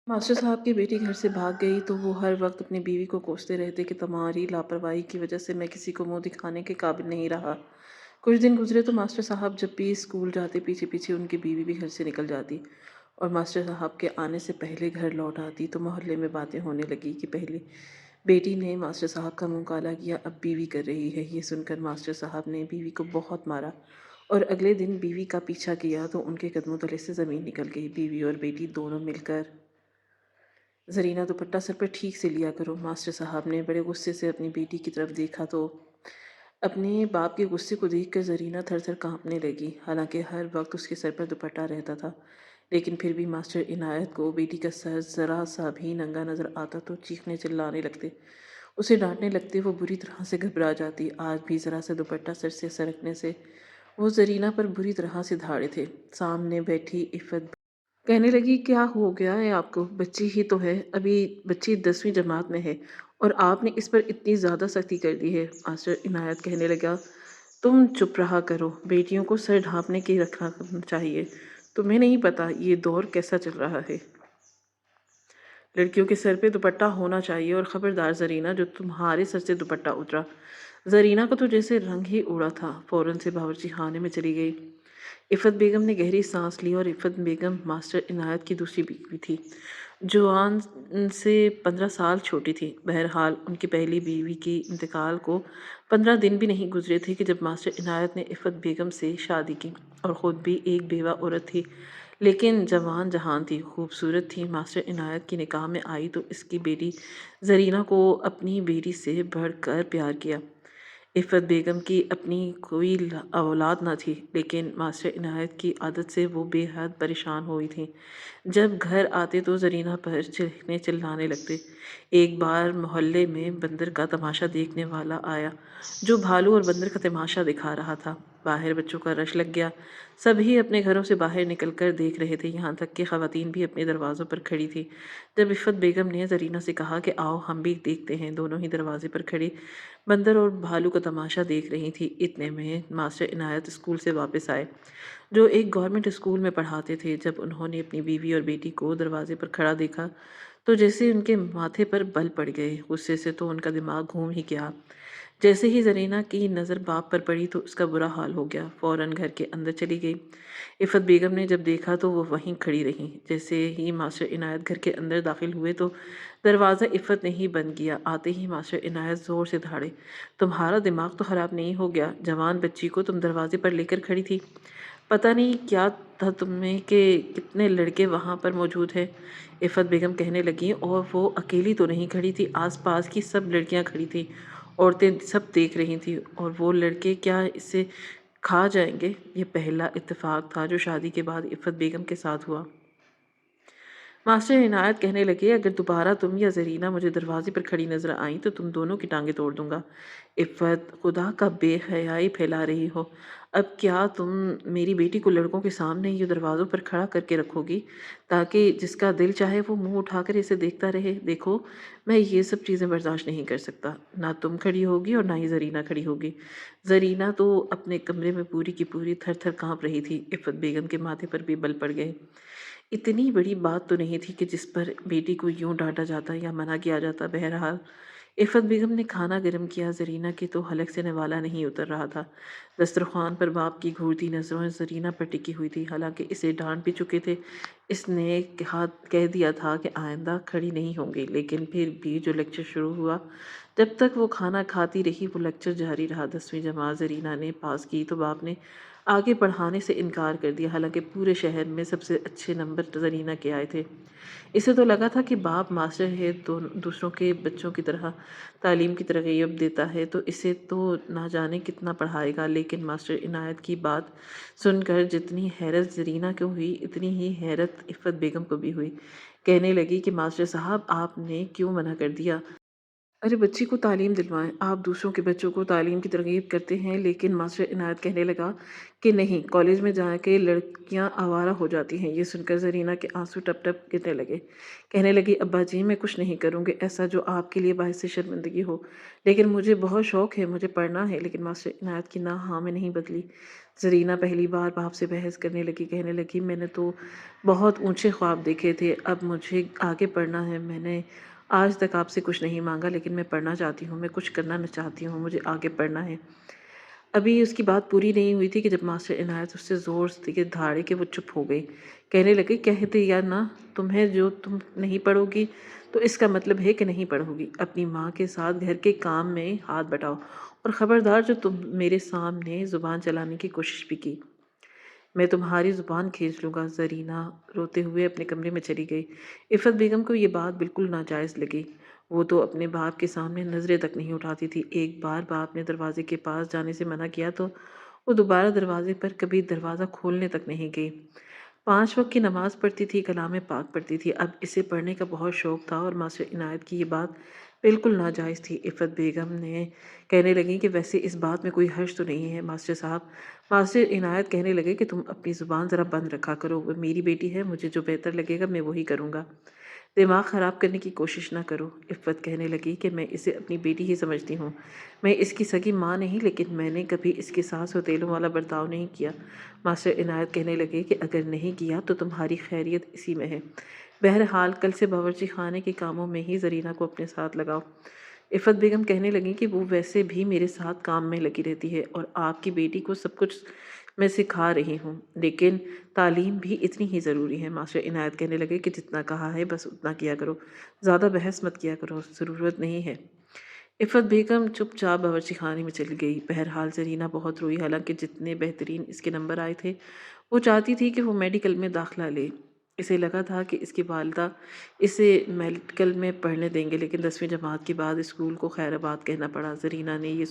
Master साहब की बेटी घर से भाग गई तो वो हर वक्त अपनी बीवी को कोसते रहते कि तुम्हारी लापरवाही की वजह से मैं किसी को मुंह दिखाने के काबिल नहीं रहा। कुछ दिन गुजरे तो मास्टर साहब जब भी स्कूल जाते पीछे पीछे उनकी बीवी भी घर से निकल जाती और मास्टर साहब के आने से पहले घर लौट आती तो मोहल्ले में बातें होने लगी कि पहले बेटी ने मास्टर साहब का मुंह काला किया, अब बीवी कर रही है। ये सुनकर मास्टर साहब ने बीवी को बहुत मारा और अगले दिन बीवी का पीछा किया तो उनके कदमों तले से ज़मीन निकल गई। बीवी और बेटी दोनों मिलकर, ज़रीना दुपट्टा सर पे ठीक से लिया करो। मास्टर साहब ने बड़े गुस्से से अपनी बेटी की तरफ देखा तो अपने बाप के गुस्से को देखकर ज़रीना थर थर काँपने लगी। हालांकि हर वक्त उसके सर पर दुपट्टा रहता था, लेकिन फिर भी मास्टर इनायत को बेटी का सर ज़रा सा भी नंगा नज़र आता तो चीखने चिल्लाने लगते, उसे डांटने लगते। वो बुरी तरह से घबरा जाती। आज भी ज़रा सा दुपट्टा सर से सरकने से वो ज़रीना पर बुरी तरह से धाड़े थे। सामने बैठी इफ़त कहने लगी, क्या हो गया है आपको? बच्ची ही तो है, अभी बच्ची 10वीं जमात में है और आपने इस पर इतनी ज़्यादा सख्ती कर दी है। मास्टर इनायत कहने लगा, तुम चुप रहा करो, बेटियों को सर ढांपने के रखना चाहिए। तुम्हें नहीं पता ये दौर कैसा चल रहा है, लड़कियों के सर पे दुपट्टा होना चाहिए। और ख़बरदार ज़रीना, जो तुम्हारे सर से दुपट्टा उतरा। ज़रीना को तो जैसे रंग ही उड़ा था, फ़ौरन से बावर्ची खाने में चली गई। इफ़त बेगम ने गहरी सांस ली और इफ़त बेगम मास्टर इनायत की दूसरी बीवी थी, जवान से 15 साल छोटी थी। बहरहाल उनकी पहली बीवी के इंतकाल को 15 दिन भी नहीं गुजरे थे कि जब मास्टर इनायत ने इफ़त बेगम से शादी की और ख़ुद भी एक बेवा औरत थी, लेकिन जवान जहान थी, खूबसूरत थी। मास्टर इनायत की निकाह में आई तो इसकी बेटी ज़रीना को अपनी बेटी से बढ़कर प्यार किया। इफ़त बेगम की अपनी कोई औलाद न थी, लेकिन मास्टर इनायत की आदत से वो बेहद परेशान हुई थी। जब घर आते तो ज़रीना पर चीखने चिल्लाने लगते। एक बार मोहल्ले में बंदर का तमाशा देखने वाला आया, जो भालू और बंदर का तमाशा दिखा रहा था। बाहर बच्चों का रश लग गया। सभी अपने घरों से बाहर निकलकर देख रहे थे, यहाँ तक कि ख़वातीन भी अपने दरवाज़ों पर खड़ी थी। जब इफ़त बेगम ने ज़रीना से कहा कि आओ हम भी देखते हैं, दोनों ही दरवाजे पर खड़ी बंदर और भालू का तमाशा देख रही थी। इतने में मास्टर इनायत स्कूल से वापस आए, जो एक गवर्नमेंट स्कूल में पढ़ाते थे। जब उन्होंने अपनी बीवी और बेटी को दरवाजे पर खड़ा देखा तो जैसे उनके माथे पर बल पड़ गए। गुस्से से तो उनका दिमाग घूम ही गया। जैसे ही ज़रीना की नज़र बाप पर पड़ी तो उसका बुरा हाल हो गया, फ़ौरन घर के अंदर चली गई। इफ़त बेगम ने जब देखा तो वो वहीं खड़ी रहीं। जैसे ही मास्टर इनायत घर के अंदर दाखिल हुए तो दरवाज़ा इफ़त ने ही बंद किया। आते ही मास्टर इनायत ज़ोर से धाड़े, तुम्हारा दिमाग तो ख़राब नहीं हो गया? जवान बच्ची को तुम दरवाजे पर लेकर खड़ी थी, पता नहीं क्या था तुम्हें कि कितने लड़के वहाँ पर मौजूद हैं। इफ़त बेगम कहने लगी, और वो अकेली तो नहीं खड़ी थी, आसपास की सब लड़कियाँ खड़ी थीं, औरतें सब देख रही थीं। और वो लड़के क्या इसे खा जाएंगे? ये पहला इत्तेफाक था जो शादी के बाद इफ़त बेगम के साथ हुआ। मास्टर इनायत कहने लगे, अगर दोबारा तुम या ज़रीना मुझे दरवाजे पर खड़ी नज़र आई तो तुम दोनों की टांगें तोड़ दूंगा। इफ़त, खुदा का बेहयाई फैला रही हो। अब क्या तुम मेरी बेटी को लड़कों के सामने ये दरवाज़ों पर खड़ा करके रखोगी ताकि जिसका दिल चाहे वो मुंह उठाकर इसे देखता रहे? देखो, मैं ये सब चीज़ें बर्दाश्त नहीं कर सकता। ना तुम खड़ी होगी और ना ही ज़रीना खड़ी होगी। ज़रीना तो अपने कमरे में पूरी की पूरी थर थर काँप रही थी। इफ़त बेगम के माथे पर भी बल पड़ गए। इतनी बड़ी बात तो नहीं थी कि जिस पर बेटी को यूं डांटा जाता या मना किया जाता। बहरहाल इफ़त बेगम ने खाना गर्म किया। ज़रीना के तो हलक से निवाला नहीं उतर रहा था। दस्तरखान पर बाप की घूरती नज़रों ज़रीना पर टिकी हुई थी। हालांकि इसे डांट भी चुके थे, इसने कह दिया था कि आइंदा खड़ी नहीं होंगी, लेकिन फिर भी जो लेक्चर शुरू हुआ, जब तक वो खाना खाती रही वो लेक्चर जारी रहा। 10वीं जमात ज़रीना ने पास की तो बाप ने आगे पढ़ाने से इनकार कर दिया। हालांकि पूरे शहर में सबसे अच्छे नंबर ज़रीना के आए थे। इसे तो लगा था कि बाप मास्टर है तो दूसरों के बच्चों की तरह तालीम की तरगीब देता है, तो इसे तो ना जाने कितना पढ़ाएगा। लेकिन मास्टर इनायत की बात सुनकर जितनी हैरत ज़रीना को हुई, इतनी ही हैरत इफ़त बेगम को भी हुई। कहने लगी कि मास्टर साहब, आपने क्यों मना कर दिया? अरे बच्ची को तालीम दिलवाएँ। आप दूसरों के बच्चों को तालीम की तरग़ीब करते हैं, लेकिन मास्टर इनायत कहने लगा कि नहीं, कॉलेज में जाके लड़कियाँ आवारा हो जाती हैं। ये सुनकर ज़रीना के आँसू टप-टप गिरने लगे। कहने लगी, अब्बा जी मैं कुछ नहीं करूँगी ऐसा जो आपके लिए बाइस शर्मिंदगी हो। लेकिन मुझे बहुत शौक़ है, मुझे पढ़ना है। लेकिन मास्टर इनायत की ना हाँ में नहीं बदली। ज़रीना पहली बार बाप से बहस करने लगी, कहने लगी मैंने तो बहुत ऊँचे ख्वाब देखे थे, अब मुझे आगे पढ़ना है। मैंने आज तक आपसे कुछ नहीं माँगा, लेकिन मैं पढ़ना चाहती हूँ, मैं कुछ करना चाहती हूँ, मुझे आगे पढ़ना है। अभी उसकी बात पूरी नहीं हुई थी कि जब मास्टर इनायत उससे ज़ोर से के धाड़े के वो चुप हो गई। कहने लगी, कहते या ना तुम्हें जो तुम नहीं पढ़ोगी तो इसका मतलब है कि नहीं पढ़ोगी। अपनी माँ के साथ घर के काम में हाथ बटाओ और ख़बरदार जो तुम मेरे सामने ज़ुबान चलाने की कोशिश भी की, मैं तुम्हारी ज़ुबान खींच लूँगा। ज़रीना रोते हुए अपने कमरे में चली गई। इफ़त बेगम को ये बात बिल्कुल नाजायज़ लगी। वो तो अपने बाप के सामने नज़रें तक नहीं उठाती थी। एक बार बाप ने दरवाज़े के पास जाने से मना किया तो वो दोबारा दरवाज़े पर कभी दरवाज़ा खोलने तक नहीं गई। 5 वक़्त की नमाज़ पढ़ती थी, कलाम पाक पढ़ती थी। अब इसे पढ़ने का बहुत शौक़ था और मास्टर इनायत की ये बात बिल्कुल नाजायज़ थी। इफ़त बेगम ने कहने लगी कि वैसे इस बात में कोई हर्ज तो नहीं है मास्टर साहब। मास्टर इनायत कहने लगे कि तुम अपनी ज़ुबान ज़रा बंद रखा करो, वो मेरी बेटी है, मुझे जो बेहतर लगेगा मैं वही करूँगा। दिमाग ख़राब करने की कोशिश ना करो। इफ़्फ़त कहने लगी कि मैं इसे अपनी बेटी ही समझती हूँ। मैं इसकी सगी माँ नहीं, लेकिन मैंने कभी इसके साथ सौतेलों वाला बर्ताव नहीं किया। मास्टर इनायत कहने लगे कि अगर नहीं किया तो तुम्हारी खैरियत इसी में है। बहरहाल कल से बावर्ची खाने के कामों में ही ज़रीना को अपने साथ लगाओ। इफ़्फ़त बेगम कहने लगी कि वो वैसे भी मेरे साथ काम में लगी रहती है और आपकी बेटी को सब कुछ मैं सिखा रही हूँ, लेकिन तालीम भी इतनी ही ज़रूरी है। मास्टर इनायत कहने लगे कि जितना कहा है बस उतना किया करो, ज़्यादा बहस मत किया करो, ज़रूरत नहीं है। इफ़्फ़त बेगम चुपचाप बावर्ची खाने में चली गई। बहरहाल ज़रीना बहुत रोई, हालांकि जितने बेहतरीन इसके नंबर आए थे वो चाहती थी कि वो मेडिकल में दाखिला ले। इसे लगा था कि इसकी वालिदा इसे मेडिकल में पढ़ने देंगे, लेकिन 10वीं जमात के बाद स्कूल को खैराबाद कहना पड़ा। ज़रीना ने ये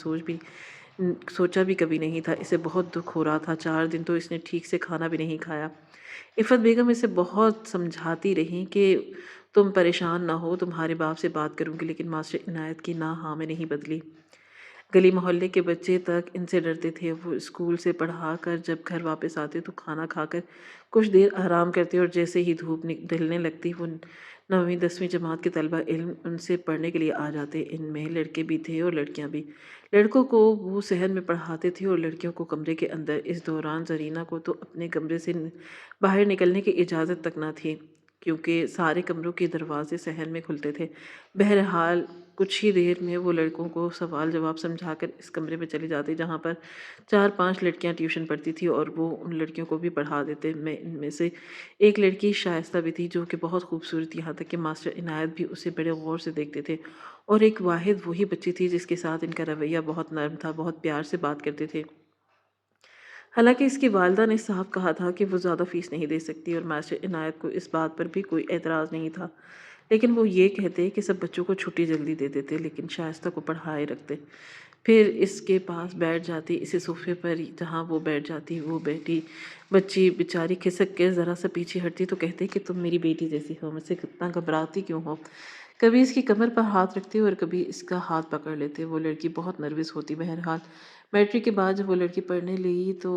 सोचा भी कभी नहीं था। इसे बहुत दुख हो रहा था। 4 दिन तो इसने ठीक से खाना भी नहीं खाया। इफ़्फ़त बेगम इसे बहुत समझाती रहीं कि तुम परेशान ना हो, तुम्हारे बाप से बात करूँगी, लेकिन मास्टर इनायत की ना हाँ में नहीं बदली। गली मोहल्ले के बच्चे तक इनसे डरते थे। वो स्कूल से पढ़ा कर जब घर वापस आते तो खाना खाकर कुछ देर आराम करते और जैसे ही धूप ढलने लगती वो 9वीं 10वीं जमात के तलबा इल्म उनसे पढ़ने के लिए आ जाते। इनमें लड़के भी थे और लड़कियां भी। लड़कों को वो सहन में पढ़ाते थे और लड़कियों को कमरे के अंदर। इस दौरान ज़रीना को तो अपने कमरे से बाहर निकलने की इजाज़त तक न थी, क्योंकि सारे कमरों के दरवाजे सहन में खुलते थे। बहरहाल कुछ ही देर में वो लड़कों को सवाल जवाब समझाकर इस कमरे में चली जाती जहाँ पर 4-5 लड़कियां ट्यूशन पढ़ती थी और वो उन लड़कियों को भी पढ़ा देते। मैं इनमें से एक लड़की शाइस्ता भी थी, जो कि बहुत खूबसूरत, यहाँ तक कि मास्टर इनायत भी उसे बड़े गौर से देखते थे। और एक वाहिद वही बच्ची थी जिसके साथ इनका रवैया बहुत नर्म था, बहुत प्यार से बात करते थे। हालांकि इसकी वालिदा ने साफ कहा था कि वो ज़्यादा फ़ीस नहीं दे सकती और मास्टर इनायत को इस बात पर भी कोई एतराज़ नहीं था, लेकिन वो ये कहते कि सब बच्चों को छुट्टी जल्दी दे देते, लेकिन शाइस्ता को पढ़ाए रखते। फिर इसके पास बैठ जाती, इसे सोफ़े पर जहाँ वो बैठ जाती वो बैठी। बच्ची बेचारी खिसक के ज़रा सा पीछे हटती तो कहते कि तुम मेरी बेटी जैसी हो, मुझसे कितना घबराती क्यों हो। कभी इसकी कमर पर हाथ रखते और कभी इसका हाथ पकड़ लेते। वो लड़की बहुत नर्वस होती। बहरहाल मैट्रिक के बाद जब वो लड़की पढ़ने लगी तो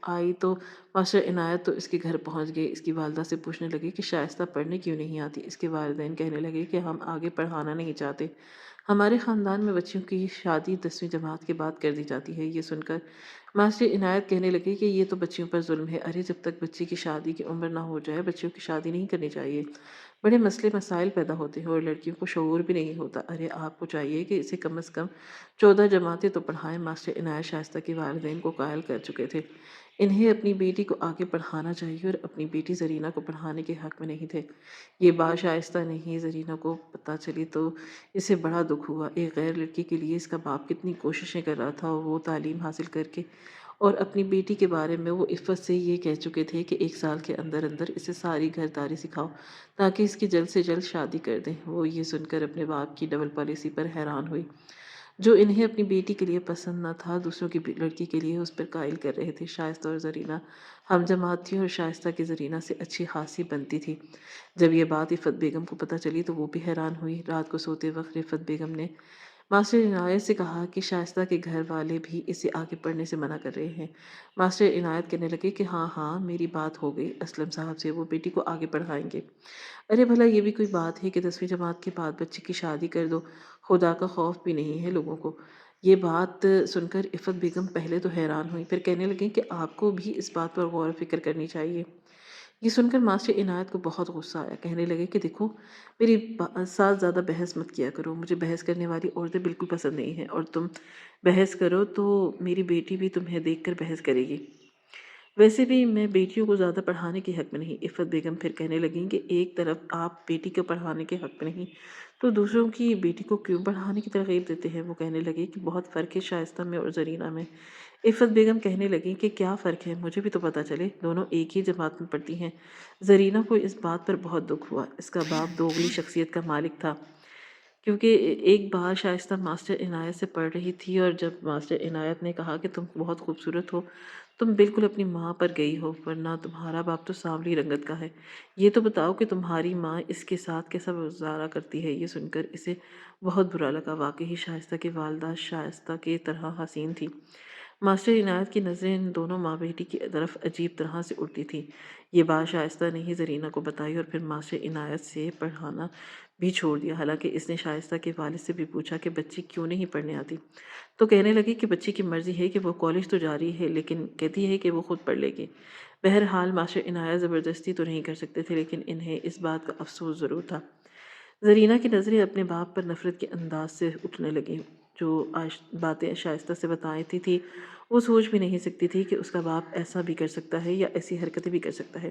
आई तो मास्टर इनायत तो इसके घर पहुंच गए। इसकी वालिदा से पूछने लगे कि शाइस्ता पढ़ने क्यों नहीं आती। इसके वालिदैन कहने लगे कि हम आगे पढ़ाना नहीं चाहते, हमारे ख़ानदान में बच्चियों की शादी 10वीं जमात के बाद कर दी जाती है। ये सुनकर मास्टर इनायत कहने लगे कि ये तो बच्चियों पर जुल्म है। अरे जब तक बच्ची की शादी की उम्र ना हो जाए बच्चियों की शादी नहीं करनी चाहिए। बड़े मसले मसाइल पैदा होते हैं और लड़कियों को शऊर भी नहीं होता। अरे आपको चाहिए कि इसे कम से कम 14 जमातें तो पढ़ाएं। मास्टर इनायत शाइस्ता के वालिदैन को कायल कर चुके थे। इन्हें अपनी बेटी को आगे पढ़ाना चाहिए और अपनी बेटी ज़रीना को पढ़ाने के हक़ में नहीं थे। ये बात शाइस्ता नहीं ज़रीना को पता चली तो इसे बड़ा दुख हुआ। एक गैर लड़की के लिए इसका बाप कितनी कोशिशें कर रहा था और वो तालीम हासिल करके और अपनी बेटी के बारे में वो इफ़्फ़त से ये कह चुके थे कि 1 साल के अंदर अंदर इसे सारी घरदारी सिखाओ ताकि इसकी जल्द से जल्द शादी कर दें। वो ये सुनकर अपने बाप की डबल पॉलिसी पर हैरान हुई। जो इन्हें अपनी बेटी के लिए पसंद न था, दूसरों की लड़की के लिए उस पर कायल कर रहे थे। शाइस्ता और ज़रीना हम जमात थी और शाइस्ता की ज़रीना से अच्छी खासी बनती थी। जब ये बात इफ़्फ़त बेगम को पता चली तो वो भी हैरान हुई। रात को सोते वक्त इफ़्फ़त बेगम ने ماسٹر عنایت سے کہا کہ شائستہ کے گھر والے بھی اسے آگے پڑھنے سے منع کر رہے ہیں۔ ماسٹر عنایت کہنے لگے کہ ہاں ہاں میری بات ہو گئی اسلم صاحب سے، وہ بیٹی کو آگے پڑھائیں گے۔ ارے بھلا یہ بھی کوئی بات ہے کہ 10ویں جماعت کے بعد بچے کی شادی کر دو، خدا کا خوف بھی نہیں ہے لوگوں کو۔ یہ بات سن کر عفت بیگم پہلے تو حیران ہوئی، پھر کہنے لگیں کہ آپ کو بھی اس بات پر غور و فکر کرنی چاہیے۔ یہ سن کر ماسٹر عنایت کو بہت غصہ آیا، کہنے لگے کہ دیکھو میری ساتھ زیادہ بحث مت کیا کرو، مجھے بحث کرنے والی عورتیں بالکل پسند نہیں ہیں، اور تم بحث کرو تو میری بیٹی بھی تمہیں دیکھ کر بحث کرے گی۔ ویسے بھی میں بیٹیوں کو زیادہ پڑھانے کے حق میں نہیں۔ عفت بیگم پھر کہنے لگیں کہ ایک طرف آپ بیٹی کو پڑھانے کے حق میں نہیں تو دوسروں کی بیٹی کو کیوں پڑھانے کی ترغیب دیتے ہیں؟ وہ کہنے لگے کہ بہت فرق ہے شائستہ میں اور زرینہ میں۔ عفت بیگم کہنے لگیں کہ کیا فرق ہے، مجھے بھی تو پتہ چلے، دونوں ایک ہی جماعت میں پڑھتی ہیں۔ زرینہ کو اس بات پر بہت دکھ ہوا، اس کا باپ دوغلی شخصیت کا مالک تھا، کیونکہ ایک بار شائستہ ماسٹر عنایت سے پڑھ رہی تھی اور جب ماسٹر عنایت نے کہا کہ تم بہت خوبصورت ہو، تم بالکل اپنی ماں پر گئی ہو، ورنہ تمہارا باپ تو سانولی رنگت کا ہے، یہ تو بتاؤ کہ تمہاری ماں اس کے ساتھ کیسا گزارا کرتی ہے۔ یہ سن کر اسے بہت برا لگا، واقعی شائستہ کی والدہ شائستہ کی طرح حسین تھی۔ ماسٹر عنایت کی نظریں ان دونوں ماں بیٹی کی طرف عجیب طرح سے اڑتی تھیں۔ یہ بات شائستہ نے ہی زرینہ کو بتائی اور پھر ماسٹر عنایت سے پڑھانا بھی چھوڑ دیا، حالانکہ اس نے شائستہ کے والد سے بھی پوچھا کہ بچی کیوں نہیں پڑھنے آتی، تو کہنے لگی کہ بچی کی مرضی ہے کہ وہ کالج تو جا رہی ہے لیکن کہتی ہے کہ وہ خود پڑھ لے گی۔ بہرحال ماسٹر عنایت زبردستی تو نہیں کر سکتے تھے، لیکن انہیں اس بات کا افسوس ضرور تھا۔ زرینہ کی نظریں اپنے باپ پر نفرت کے انداز سے اٹھنے لگیں۔ جو باتیں شائستہ سے بتائی تھی وہ سوچ بھی نہیں سکتی تھی کہ اس کا باپ ایسا بھی کر سکتا ہے یا ایسی حرکتیں بھی کر سکتا ہے،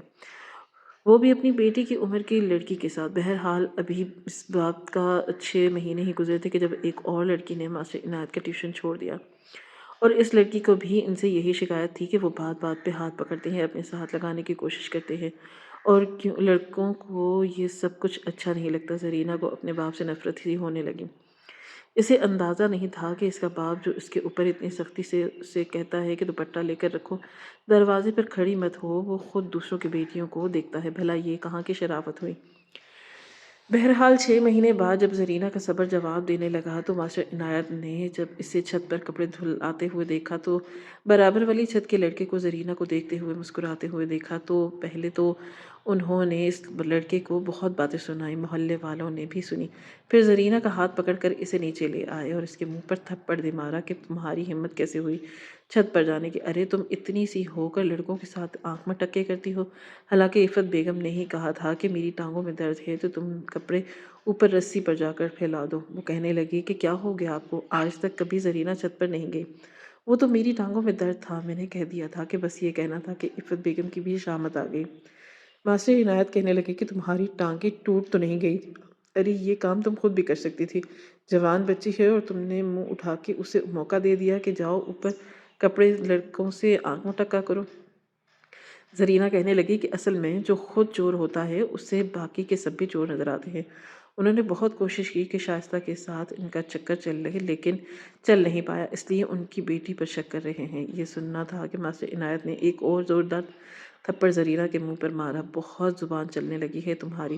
وہ بھی اپنی بیٹی کی عمر کی لڑکی کے ساتھ۔ بہرحال ابھی اس بات کا 6 مہینے ہی گزرے تھے کہ جب ایک اور لڑکی نے ماسٹر عنایت کا ٹیوشن چھوڑ دیا، اور اس لڑکی کو بھی ان سے یہی شکایت تھی کہ وہ بات بات پہ ہاتھ پکڑتے ہیں، اپنے ساتھ لگانے کی کوشش کرتے ہیں، اور کیوں لڑکوں کو یہ سب کچھ اچھا نہیں لگتا۔ زرینہ کو اپنے باپ سے نفرت ہی ہونے لگی۔ اسے اندازہ نہیں تھا کہ اس کا باپ جو اس کے اوپر اتنی سختی سے کہتا ہے کہ دوپٹہ لے کر رکھو، دروازے پر کھڑی مت ہو، وہ خود دوسروں کی بیٹیوں کو دیکھتا ہے۔ بھلا یہ کہاں کی شرافت ہوئی؟ بہرحال 6 مہینے بعد جب زرینہ کا صبر جواب دینے لگا تو ماسٹر عنایت نے جب اسے چھت پر کپڑے دھلاتے ہوئے دیکھا تو برابر والی چھت کے لڑکے کو زرینہ کو دیکھتے ہوئے مسکراتے ہوئے دیکھا تو پہلے تو انہوں نے اس لڑکے کو بہت باتیں سنائی، محلے والوں نے بھی سنی، پھر زرینہ کا ہاتھ پکڑ کر اسے نیچے لے آئے اور اس کے منہ پر تھپڑ دے مارا کہ تمہاری ہمت کیسے ہوئی چھت پر جانے کی؟ ارے تم اتنی سی ہو کر لڑکوں کے ساتھ آنکھ میں ٹکے کرتی ہو، حالانکہ عفت بیگم نے ہی کہا تھا کہ میری ٹانگوں میں درد ہے تو تم کپڑے اوپر رسی پر جا کر پھیلا دو۔ وہ کہنے لگی کہ کیا ہو گیا آپ کو، آج تک کبھی زرینہ چھت پر نہیں گئی، وہ تو میری ٹانگوں میں درد تھا، میں نے کہہ دیا تھا کہ بس یہ کہنا تھا کہ عفت بیگم کی بھی شامت آ گئی۔ ماسٹر عنایت کہنے لگے کہ تمہاری ٹانگیں ٹوٹ تو نہیں گئی؟ ارے یہ کام تم خود بھی کر سکتی تھی، جوان بچی ہے اور تم نے منہ اٹھا کے اسے موقع دے دیا کہ جاؤ اوپر کپڑے لڑکوں سے آنکھ منہ ٹکا کرو۔ زرینہ کہنے لگی کہ اصل میں جو خود چور ہوتا ہے اس سے باقی کے سب بھی چور نظر آتے ہیں۔ انہوں نے بہت کوشش کی کہ شائستہ کے ساتھ ان کا چکر چل رہے لیکن چل نہیں پایا، اس لیے ان کی بیٹی پر شک کر رہے ہیں۔ یہ سننا تھا کہ ماسٹر عنایت نے ایک اور زوردار تھپڑ زرینہ کے منہ پر مارا۔ بہت زبان چلنے لگی ہے تمہاری،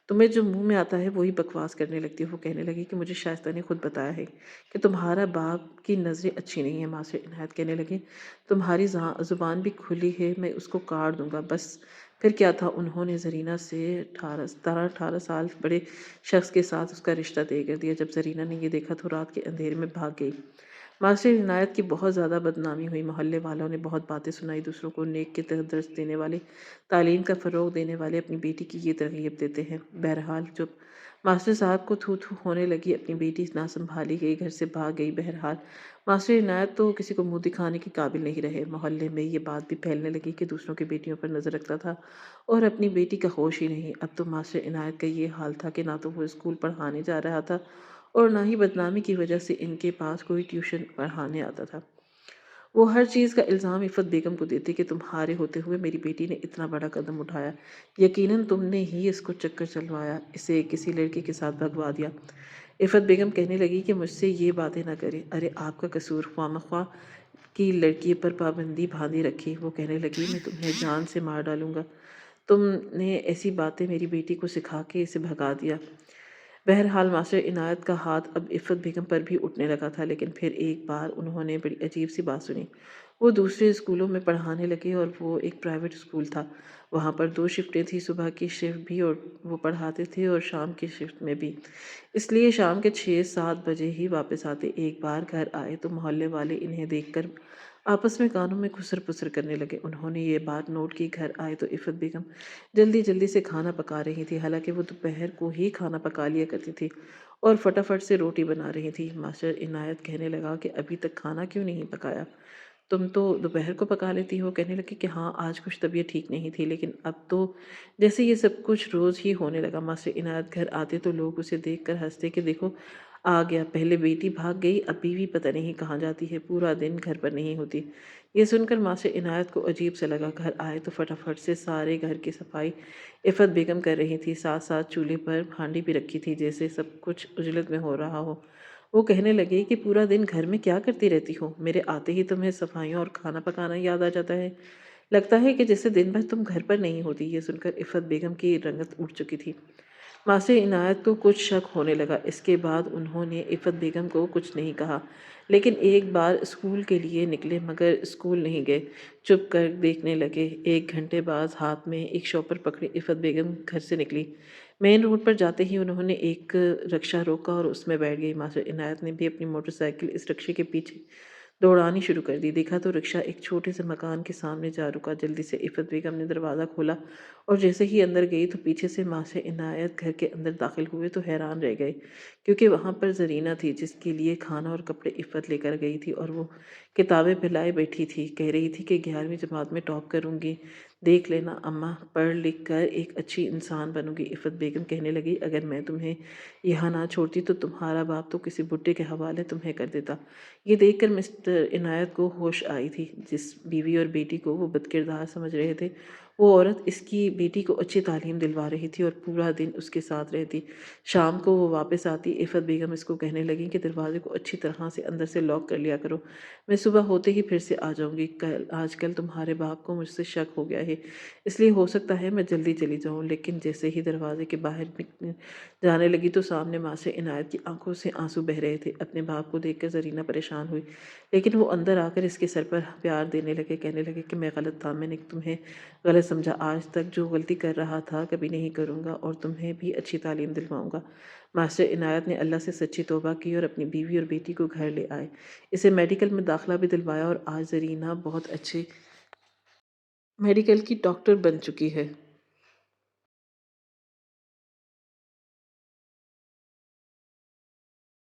تمہیں جو منہ میں آتا ہے وہی بکواس کرنے لگتی ہو۔ وہ کہنے لگی کہ مجھے شائستہ نے خود بتایا ہے کہ تمہارا باپ کی نظریں اچھی نہیں ہیں۔ ماسٹر عنایت کہنے لگے تمہاری زبان بھی کھلی ہے، میں اس کو کاٹ دوں گا۔ بس پھر کیا تھا، انہوں نے زرینہ سے 18 سال بڑے شخص کے ساتھ اس کا رشتہ طے کر دیا۔ جب زرینہ نے یہ دیکھا تو رات کے اندھیرے میں بھاگ گئی۔ ماسٹر عنایت کی بہت زیادہ بدنامی ہوئی، محلے والوں نے بہت باتیں سنائی، دوسروں کو نیک کے تحت درس دینے والے، تعلیم کا فروغ دینے والے اپنی بیٹی کی یہ ترغیب دیتے ہیں۔ بہرحال جب ماسٹر صاحب کو تھو تھو ہونے لگی، اپنی بیٹی نہ سنبھالی گئی، گھر سے بھاگ گئی۔ بہرحال ماسٹر عنایت تو کسی کو منہ دکھانے کے قابل نہیں رہے، محلے میں یہ بات بھی پھیلنے لگی کہ دوسروں کی بیٹیوں پر نظر رکھتا تھا اور اپنی بیٹی کا ہوش ہی نہیں۔ اب تو ماسٹر عنایت کا یہ حال تھا کہ نہ تو وہ اسکول پڑھانے جا رہا تھا اور نہ ہی بدنامی کی وجہ سے ان کے پاس کوئی ٹیوشن پڑھانے آتا تھا۔ وہ ہر چیز کا الزام عفت بیگم کو دیتے کہ تمہارے ہوتے ہوئے میری بیٹی نے اتنا بڑا قدم اٹھایا، یقیناً تم نے ہی اس کو چکر چلوایا، اسے کسی لڑکے کے ساتھ بھگوا دیا۔ عفت بیگم کہنے لگی کہ مجھ سے یہ باتیں نہ کرے، ارے آپ کا قصور، خواہ مخواہ کی لڑکی پر پابندی باندھی رکھی۔ وہ کہنے لگی میں تمہیں جان سے مار ڈالوں گا، تم نے ایسی باتیں میری بیٹی کو سکھا کے اسے بھگا دیا۔ بہرحال ماسٹر عنایت کا ہاتھ اب عفت بیگم پر بھی اٹھنے لگا تھا، لیکن پھر ایک بار انہوں نے بڑی عجیب سی بات سنی۔ وہ دوسرے اسکولوں میں پڑھانے لگے اور وہ ایک پرائیویٹ اسکول تھا۔ وہاں پر 2 شفٹیں تھیں، صبح کی شفٹ بھی اور وہ پڑھاتے تھے اور شام کی شفٹ میں بھی، اس لیے شام کے 6-7 بجے ہی واپس آتے۔ ایک بار گھر آئے تو محلے والے انہیں دیکھ کر آپس میں کانوں میں خسر پسر کرنے لگے۔ انہوں نے یہ بات نوٹ کی۔ گھر آئے تو عفت بیگم جلدی جلدی سے کھانا پکا رہی تھی، حالانکہ وہ دوپہر کو ہی کھانا پکا لیا کرتی تھی اور فٹافٹ سے روٹی بنا رہی تھی۔ ماسٹر عنایت کہنے لگا کہ ابھی تک کھانا کیوں نہیں پکایا؟ تم تو دوپہر کو پکا لیتی ہو۔ کہنے لگی کہ ہاں آج کچھ طبیعت ٹھیک نہیں تھی، لیکن اب تو جیسے یہ سب کچھ روز ہی ہونے لگا۔ ماسٹر عنایت گھر آتے تو لوگ اسے دیکھ کر ہنستے کہ دیکھو آ گیا، پہلے بیٹی بھاگ گئی، اب بیوی پتہ نہیں کہاں جاتی ہے، پورا دن گھر پر نہیں ہوتی۔ یہ سن کر ماسٹر عنایت کو عجیب سا لگا۔ گھر آئے تو فٹافٹ سے سارے گھر کی صفائی عفت بیگم کر رہی تھی، ساتھ ساتھ چولہے پر ہانڈی بھی رکھی تھی، جیسے سب کچھ عجلت میں ہو رہا ہو۔ وہ کہنے لگے کہ پورا دن گھر میں کیا کرتی رہتی ہو؟ میرے آتے ہی تمہیں صفائیوں اور کھانا پکانا یاد آ جاتا ہے، لگتا ہے کہ جیسے دن بھر تم گھر پر نہیں ہوتی۔ یہ سن کر عفت بیگم کی رنگت اٹھ چکی تھی۔ ماسٹر عنایت کو کچھ شک ہونے لگا۔ اس کے بعد انہوں نے عفت بیگم کو کچھ نہیں کہا، لیکن ایک بار اسکول کے لیے نکلے مگر اسکول نہیں گئے، چپ کر دیکھنے لگے۔ 1 گھنٹے بعد ہاتھ میں ایک شاپر پکڑے عفت بیگم گھر سے نکلی۔ مین روڈ پر جاتے ہی انہوں نے ایک رکشہ روکا اور اس میں بیٹھ گئی۔ ماسٹر عنایت نے بھی اپنی موٹر سائیکل اس رکشے کے پیچھے دوڑانی شروع کر دی۔ دیکھا تو رکشہ ایک چھوٹے سے مکان کے سامنے جا رکا۔ جلدی سے عفت بیگم نے دروازہ کھولا اور جیسے ہی اندر گئی تو پیچھے سے ماسٹر عنایت گھر کے اندر داخل ہوئے تو حیران رہ گئے، کیونکہ وہاں پر زرینہ تھی، جس کے لیے کھانا اور کپڑے عفت لے کر گئی تھی، اور وہ کتابیں پھیلائے بیٹھی تھی۔ کہہ رہی تھی کہ 11ویں جماعت میں ٹاپ کروں گی، دیکھ لینا اماں، پڑھ لکھ کر ایک اچھی انسان بنوں گی۔ عفت بیگم کہنے لگی اگر میں تمہیں یہاں نہ چھوڑتی تو تمہارا باپ تو کسی بڈھے کے حوالے تمہیں کر دیتا۔ یہ دیکھ کر مسٹر عنایت کو ہوش آئی تھی۔ جس بیوی اور بیٹی کو وہ بد کردار سمجھ رہے تھے، وہ عورت اس کی بیٹی کو اچھی تعلیم دلوا رہی تھی اور پورا دن اس کے ساتھ رہتی۔ شام کو وہ واپس آتی۔ عفت بیگم اس کو کہنے لگی کہ دروازے کو اچھی طرح سے اندر سے لاک کر لیا کرو، میں صبح ہوتے ہی پھر سے آ جاؤں گی۔ آج کل تمہارے باپ کو مجھ سے شک ہو گیا ہے، اس لیے ہو سکتا ہے میں جلدی چلی جاؤں۔ لیکن جیسے ہی دروازے کے باہر جانے لگی تو سامنے ماسٹر عنایت کی آنکھوں سے آنسو بہہ رہے تھے۔ اپنے باپ کو دیکھ کر زرینہ پریشان ہوئی، لیکن وہ اندر آ کر اس کے سر پر پیار دینے لگے۔ کہنے لگے کہ میں غلط تھا، میں نے تمہیں غلط سمجھا، آج تک جو غلطی کر رہا تھا کبھی نہیں کروں گا اور تمہیں بھی اچھی تعلیم دلواؤں گا۔ ماسٹر عنایت نے اللہ سے سچی توبہ کی اور اپنی بیوی اور بیٹی کو گھر لے آئے، اسے میڈیکل میں داخلہ بھی دلوایا اور آج زرینہ بہت اچھے میڈیکل کی ڈاکٹر بن چکی ہے۔